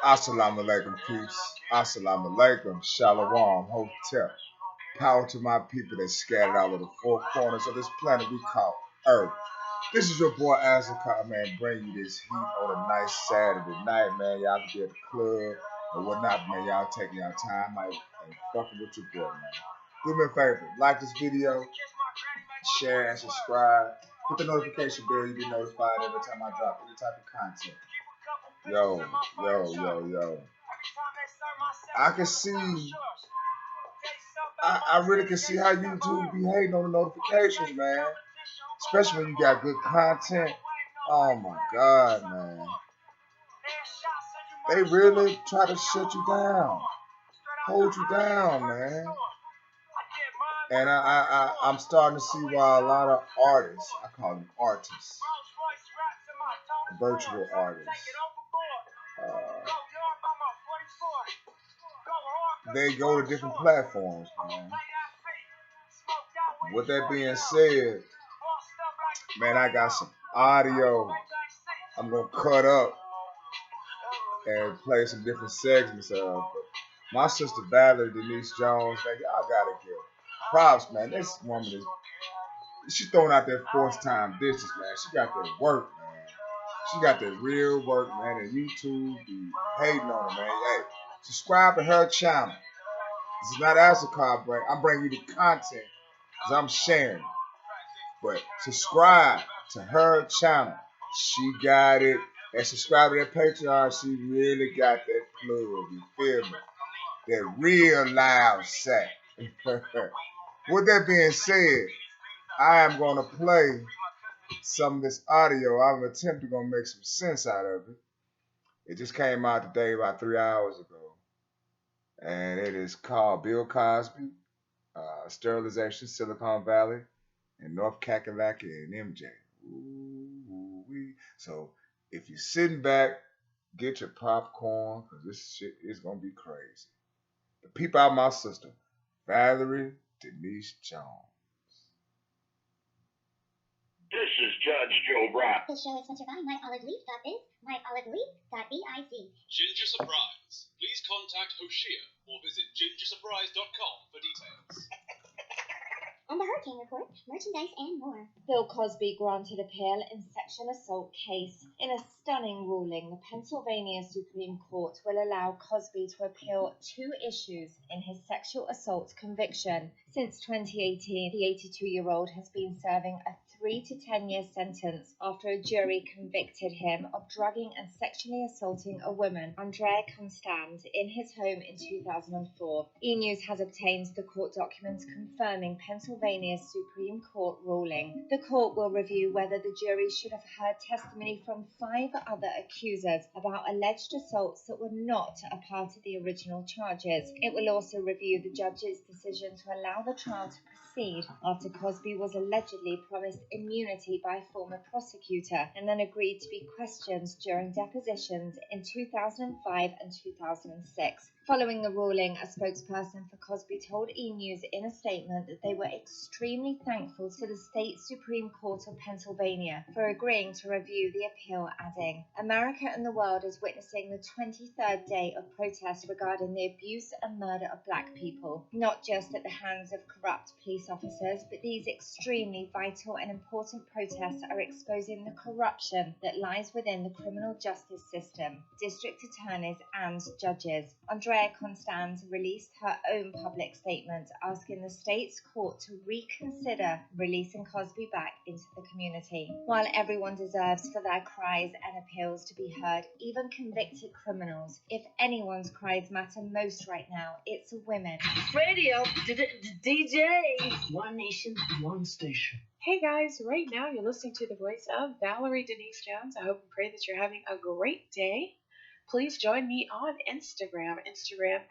Assalamu alaikum, peace. Assalamu alaikum, shalom, hotel. Power to my people that scattered out of the four corners of this planet we call Earth. This is your boy Azaka, man, bring you this heat on a nice Saturday night, man. Y'all can be at the club or whatnot, man. Y'all taking y'all time out and fucking with your boy, man. Do me a favor, like this video, share and subscribe. Hit the notification bell, you be notified every time I drop any type of content. Yo. I can see, I really can see how YouTube be hating on the notifications, man. Especially when you got good content. Oh my God, man. They really try to shut you down, hold you down, man. And I'm starting to see why a lot of artists, I call them artists, virtual artists, they go to different platforms, man. With that being said, man, I got some audio I'm going to cut up and play some different segments of. My sister Valerie, Denise Jones, man, y'all got to give props, man. This woman is, she's throwing out that forced time dishes, man. She got that work, man. She got that real work, man. And YouTube be hating on her, man. Hey, subscribe to her channel. This is not Asacard break. I'm bringing you the content because I'm sharing. But subscribe to her channel. She got it. And subscribe to that Patreon. She really got that plug. You feel me? That real loud sack. With that being said, I am going to play some of this audio. I'm attempting to make some sense out of it. It just came out today about 3 hours ago. And it is called Bill Cosby, Sterilization, Silicon Valley, and North Kakalaki and MJ. Ooh-wee. So if you're sitting back, get your popcorn, because this shit is going to be crazy. The people out my sister, Valerie Denise Jones. This is Judge Joe Brown. This show is sponsored by myoliveleaf.biz, myoliveleaf.biz. Ginger Surprise. Please contact Hoshea or visit gingersurprise.com for details. And the Hurricane Report, merchandise and more. Bill Cosby granted appeal in sexual assault case. In a stunning ruling, the Pennsylvania Supreme Court will allow Cosby to appeal 2 issues in his sexual assault conviction. Since 2018, the 82-year-old has been serving a 3 to 10 year sentence after a jury convicted him of drugging and sexually assaulting a woman, Andrea Constand, in his home in 2004. E-News has obtained the court documents confirming Pennsylvania's Supreme Court ruling. The court will review whether the jury should have heard testimony from 5 other accusers about alleged assaults that were not a part of the original charges. It will also review the judge's decision to allow the trial to proceed after Cosby was allegedly promised immunity by a former prosecutor and then agreed to be questioned during depositions in 2005 and 2006. Following the ruling, a spokesperson for Cosby told E! News in a statement that they were extremely thankful to the state Supreme Court of Pennsylvania for agreeing to review the appeal, adding, "America and the world is witnessing the 23rd day of protests regarding the abuse and murder of Black people, not just at the hands of corrupt police officers, but these extremely vital and important protests are exposing the corruption that lies within the criminal justice system, district attorneys and judges." Andrea Constand released her own public statement asking the state's court to reconsider releasing Cosby back into the community. While everyone deserves for their cries and appeals to be heard, even convicted criminals, if anyone's cries matter most right now, it's women. Radio, DJ. One nation, one station. Hey guys, right now you're listening to the voice of Valerie Denise Jones. I hope and pray that you're having a great day. Please join me on Instagram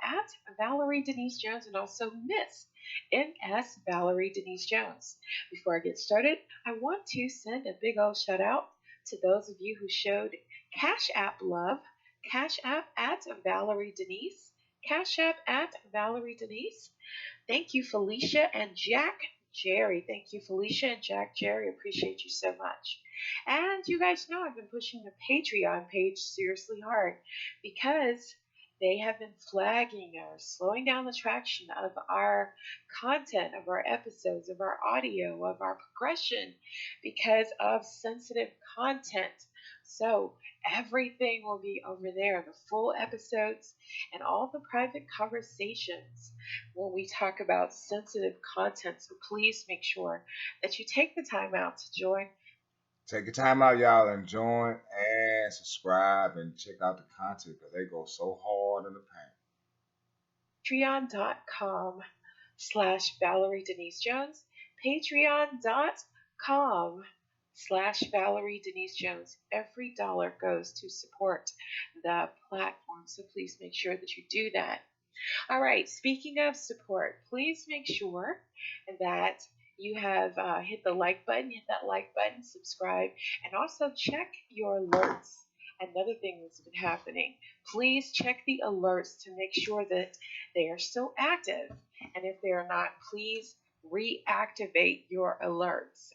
at Valerie Denise Jones, and also Miss MS Valerie Denise Jones. Before I get started, I want to send a big old shout out to those of you who showed Cash App love. Cash App at Valerie Denise. Cash App at Valerie Denise. Thank you, Felicia and Jack Jerry. Thank you, Felicia and Jack. Jerry, appreciate you so much. And you guys know I've been pushing the Patreon page seriously hard because they have been flagging or slowing down the traction of our content, of our episodes, of our audio, of our progression because of sensitive content. So everything will be over there, the full episodes and all the private conversations when we talk about sensitive content. So please make sure that you take the time out to join. Take your time out, y'all, and join and subscribe and check out the content because they go so hard in the paint. Patreon.com/Valerie Denise Jones. Patreon.com/Valerie Denise Jones. Every dollar goes to support the platform. So please make sure that you do that. All right, speaking of support, please make sure that you have hit the like button, subscribe, and also check your alerts. Another thing that's been happening, please check the alerts to make sure that they are still active. And if they are not, please reactivate your alerts.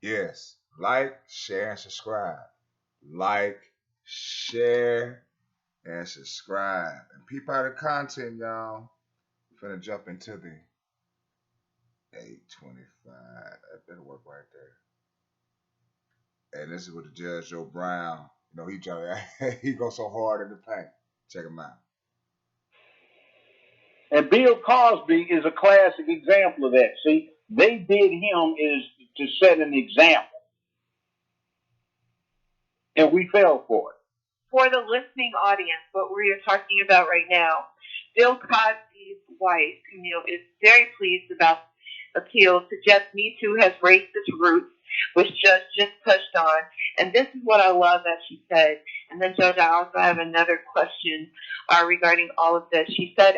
Yes, like, share, and subscribe. Like, share, and subscribe. And peep out the content, y'all. We're finna jump into the 825. That'll work right there. And this is with the Judge Joe Brown. You know, he goes so hard in the paint. Check him out. And Bill Cosby is a classic example of that. See, they did him is to set an example. And we fell for it. For the listening audience, what we are talking about right now, Bill Cosby's wife, Camille, is very pleased about the appeal, suggests Me Too has racist roots, which Judge just touched on. And this is what I love that she said. And then, Judge, I also have another question regarding all of this. She said,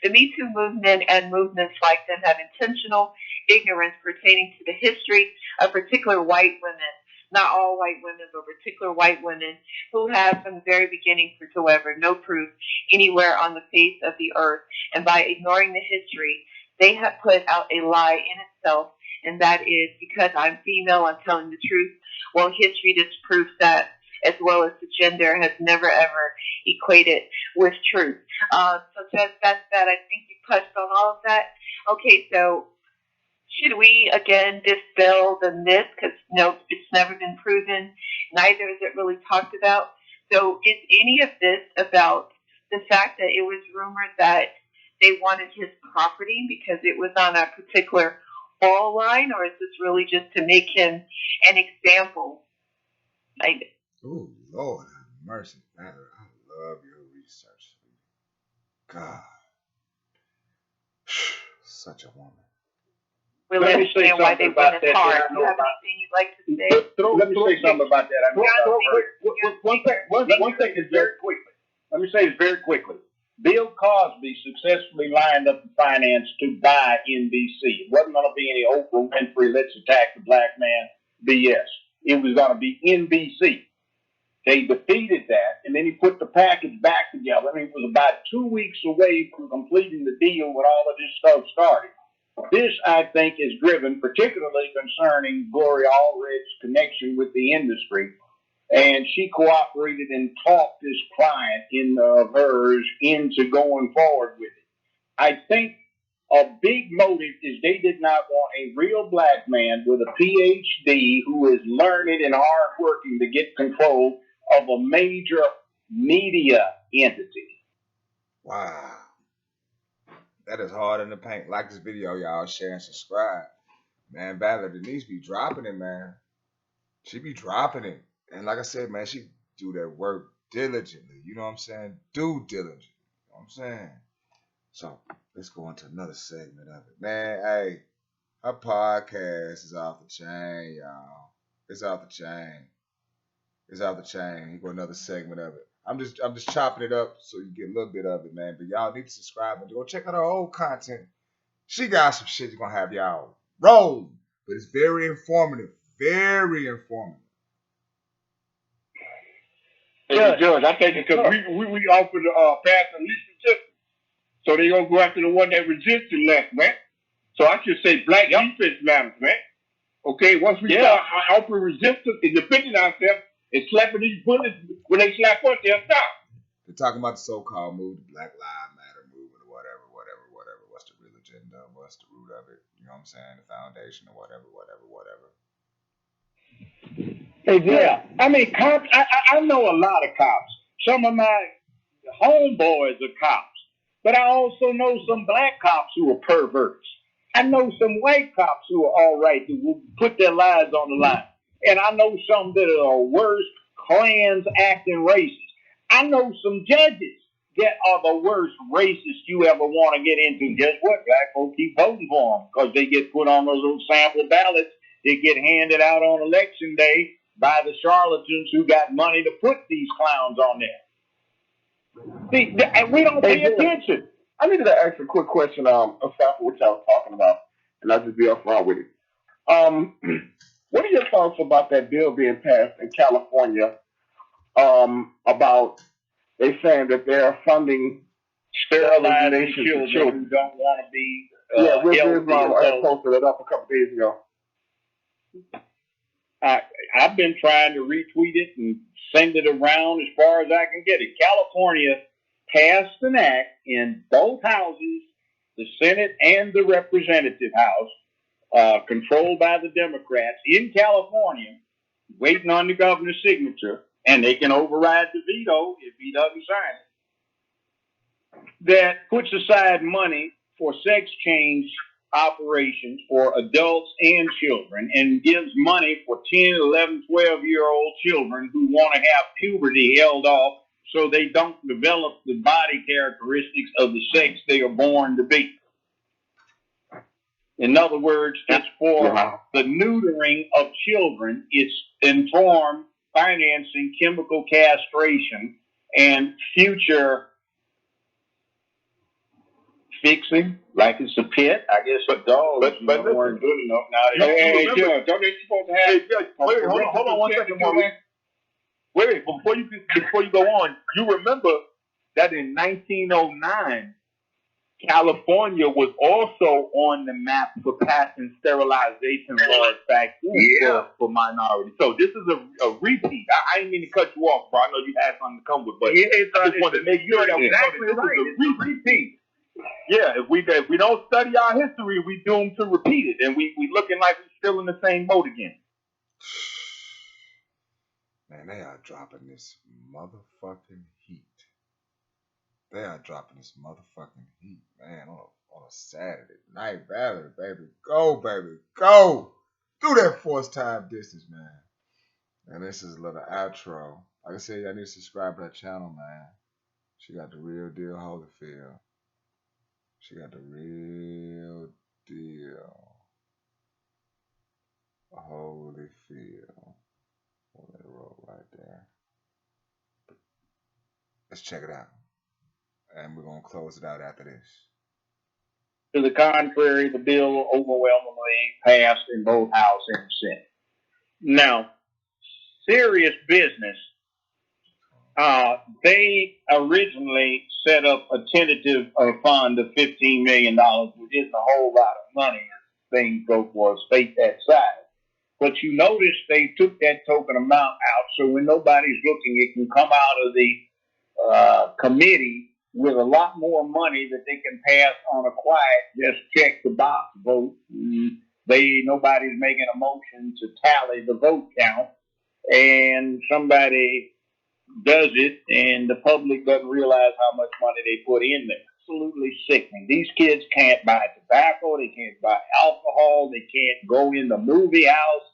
the Me Too movement and movements like them have intentional ignorance pertaining to the history of particular white women. Not all white women, but particular white women who have from the very beginning whatsoever no proof anywhere on the face of the earth. And by ignoring the history, they have put out a lie in itself, and that is because I'm female, I'm telling the truth. Well, history disproves that, as well as the gender has never ever equated with truth. So just that's that. I think you touched on all of that. Okay, so should we again dispel the myth? Because it's never been proven. Neither is it really talked about. So is any of this about the fact that it was rumored that they wanted his property because it was on a particular oil line, or is this really just to make him an example? Oh, Lord have mercy, Valerie. I love your research. God. Such a woman. Really understand why they went as hard. Do you have anything you'd like to say? Let me say something about that. One thing is very quickly. Let me say this very quickly. Bill Cosby successfully lined up the finance to buy NBC. It wasn't going to be any Oprah Winfrey, let's attack the black man BS. It was going to be NBC. They defeated that, and then he put the package back together. And he was about 2 weeks away from completing the deal when all of this stuff started. This, I think, is driven particularly concerning Gloria Allred's connection with the industry. And she cooperated and talked this client of hers into going forward with it. I think a big motive is they did not want a real black man with a PhD who is learned and hardworking to get control of a major media entity. Wow. That is hard in the paint. Like this video, y'all. Share and subscribe. Man, Valerie Denise be dropping it, man. She be dropping it. And like I said, man, she do that work diligently. You know what I'm saying? Due diligence. You know what I'm saying? So, let's go into another segment of it. Man, hey, her podcast is off the chain, y'all. It's off the chain. It's off the chain. Here go another segment of it. I'm just chopping it up so you get a little bit of it, man. But y'all need to subscribe and go check out her old content. She got some shit that's gonna have y'all roll. But it's very informative. Very informative. Hey, Judge, I think because we offered pass and least resistance. So they're gonna go after the one that resisted less, man. So I should say black defense management. Okay, once we start offering resistance and defending ourselves and slapping these bullets when they slap us, they'll stop. They're talking about the so-called move, the Black Lives Matter movement, or whatever. What's the real agenda? What's the root of it? You know what I'm saying? The foundation or whatever. Yeah. I mean, cops, I know a lot of cops. Some of my homeboys are cops. But I also know some black cops who are perverts. I know some white cops who are all right, who will put their lives on the line. And I know some that are worse clans acting racist. I know some judges that are the worst racists you ever want to get into. Guess what? Black folks keep voting for them because they get put on those little sample ballots. They get handed out on election day by the charlatans who got money to put these clowns on there. And we don't pay attention. I needed to ask a quick question, aside from what y'all was talking about, and I'll just be upfront with it. What are your thoughts about that bill being passed in California? About they saying that they're funding sterilizing children who don't want to be. I posted it up a couple days ago. I've been trying to retweet it and send it around as far as I can get it. California passed an act in both houses, the Senate and the Representative House, controlled by the Democrats in California, waiting on the governor's signature, and they can override the veto if he doesn't sign it. That puts aside money for sex change operations for adults and children and gives money for 10, 11, 12-year-old children who want to have puberty held off so they don't develop the body characteristics of the sex they are born to be. In other words, it's for the neutering of children. It's informed financing chemical castration and future fixing, like it's a pit. I guess for dogs. But weren't good enough now. Hey, Judge, don't they supposed to have? Hey, Judge, wait, hold on 1 second, Maurice. Wait, before you go on, you remember that in 1909, California was also on the map for passing sterilization laws back then for minorities. So this is a repeat. I didn't mean to cut you off, bro. I know you had something to come with, but I just wanted to make sure that we know that this is a repeat. Yeah, if we don't study our history, we doomed to repeat it, and we looking like we're still in the same boat again. Man, they are dropping this motherfucking heat. They are dropping this motherfucking heat, man, on a Saturday night. Valerie, baby. Go, baby. Go. Do that force time distance, man. And this is a little outro. Like I said, y'all need to subscribe to that channel, man. She got the real deal Holyfield. She got the real deal Holyfield. We'll let it roll right there. Let's check it out. And we're going to close it out after this. To the contrary, the bill overwhelmingly passed in both House and Senate. Now, serious business. They originally set up a tentative fund of $15 million, which isn't a whole lot of money as things go for a state that size. But you notice they took that token amount out, so when nobody's looking, it can come out of the committee with a lot more money that they can pass on a quiet, just check the box vote. Nobody's making a motion to tally the vote count, and somebody does it, and the public doesn't realize how much money they put in there. Absolutely sickening. These kids can't buy tobacco, they can't buy alcohol, they can't go in the movie house.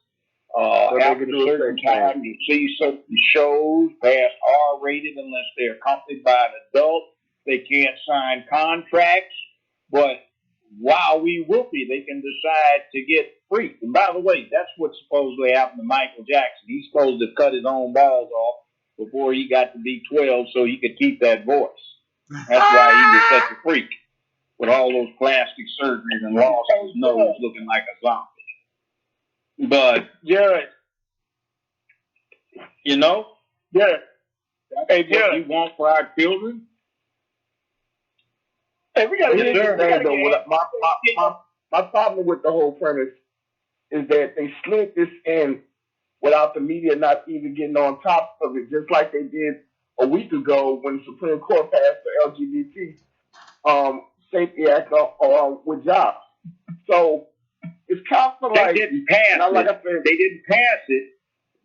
After a certain time, you see certain shows past R-rated unless they're accompanied by an adult. They can't sign contracts, but wow, whoopie, they can decide to get free. And by the way, that's what supposedly happened to Michael Jackson. He's supposed to cut his own balls off before he got to be 12 so he could keep that voice. That's why he was such a freak with all those plastic surgeries and lost his nose looking like a zombie. But, you know, hey, what we want for our children. Hey, we gotta get my my problem with the whole premise is that they slid this in without the media not even getting on top of it, just like they did a week ago when the Supreme Court passed the LGBT Safety Act with jobs. So it's kind of They like didn't pass now, like I it. said, They didn't pass it.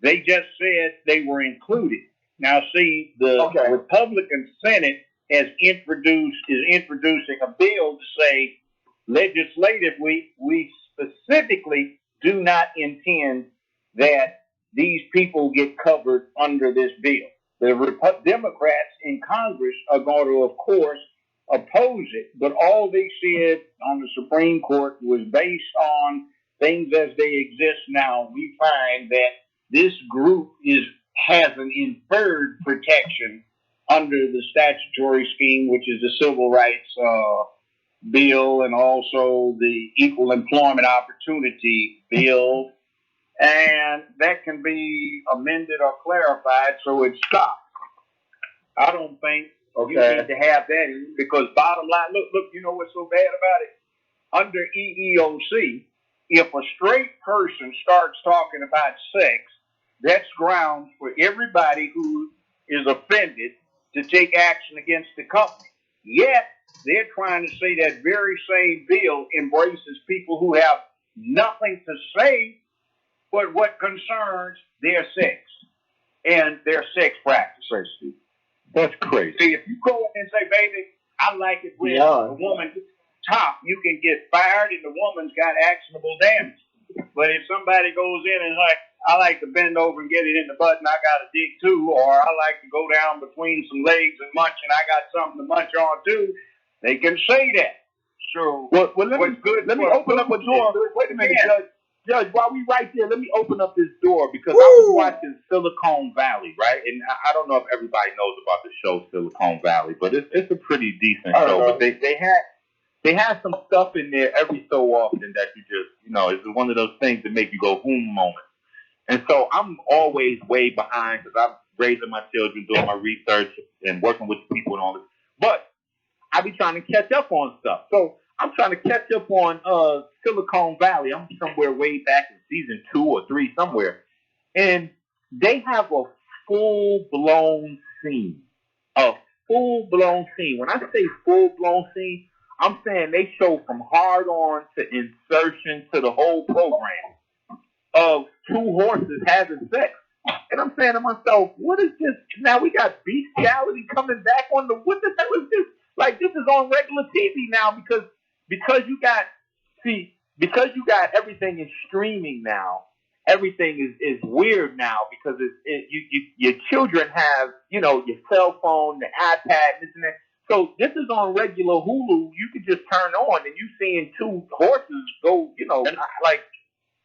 They just said they were included. Now, see, the okay, Republican Senate is introducing a bill to say legislatively we specifically do not intend that these people get covered under this bill. The Democrats in Congress are going to, of course, oppose it, but all they said on the Supreme Court was based on things as they exist now. We find that this group has an inferred protection under the statutory scheme, which is the Civil Rights Bill and also the Equal Employment Opportunity Bill, and that can be amended or clarified so it stops. I don't think you need to have that in because bottom line, look, you know what's so bad about it? Under EEOC, if a straight person starts talking about sex, that's grounds for everybody who is offended to take action against the company. Yet, they're trying to say that very same bill embraces people who have nothing to say but what concerns their sex and their sex practices. that's crazy. See, if you go in and say, baby, I like it when a woman top, you can get fired and the woman's got actionable damage. But if somebody goes in and like, I like to bend over and get it in the butt and I got to dig too, or I like to go down between some legs and munch and I got something to munch on too, they can say that. So, well let me open up a door. Wait a minute, Judge, while we right there, let me open up this door because I was watching Silicon Valley, right? And I don't know if everybody knows about the show Silicon Valley, but it's a pretty decent show. But they had some stuff in there every so often that you just, it's one of those things that make you go moment. And so I'm always way behind because I'm raising my children, doing my research, and working with people and all this. But I be trying to catch up on stuff. So I'm trying to catch up on Silicon Valley. I'm somewhere way back in season 2 or 3 somewhere. And they have a full-blown scene. A full-blown scene. When I say full-blown scene, I'm saying they show from hard on to insertion to the whole program of 2 horses having sex. And I'm saying to myself, what is this? Now we got bestiality coming back on what the hell is this? Like this is on regular TV now because you got everything in streaming now. Everything is weird now because your children have your cell phone, the iPad, this and that. So this is on regular Hulu. You could just turn on and you seeing 2 horses go.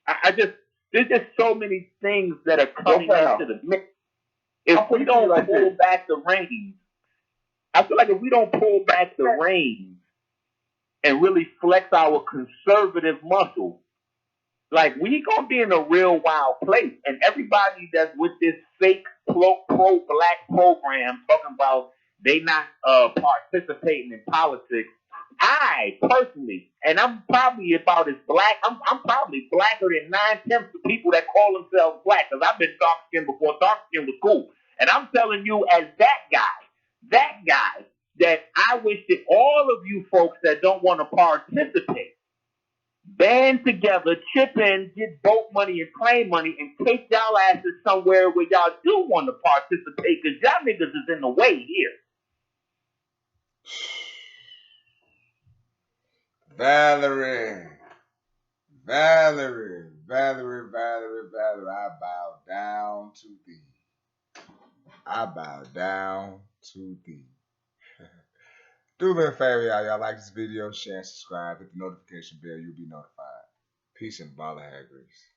I just there's just so many things that are coming into the mix. If we don't pull back the reins, I feel like if we don't pull back the reins and really flex our conservative muscle, like we gonna be in a real wild place. And everybody that's with this fake pro-black program talking about they not participating in politics. I personally, and I'm probably about as black. I'm probably blacker than 9/10 of people that call themselves black because I've been dark skinned before dark skin was cool. And I'm telling you, as that guy, that I wish that all of you folks that don't want to participate band together, chip in, get boat money and plane money, and take y'all asses somewhere where y'all do want to participate because y'all niggas is in the way here. Valerie, Valerie, I bow down to thee. I bow down to thee. Do me a favor, y'all like this video, share and subscribe, hit the notification bell, you'll be notified. Peace and ball of hair grease.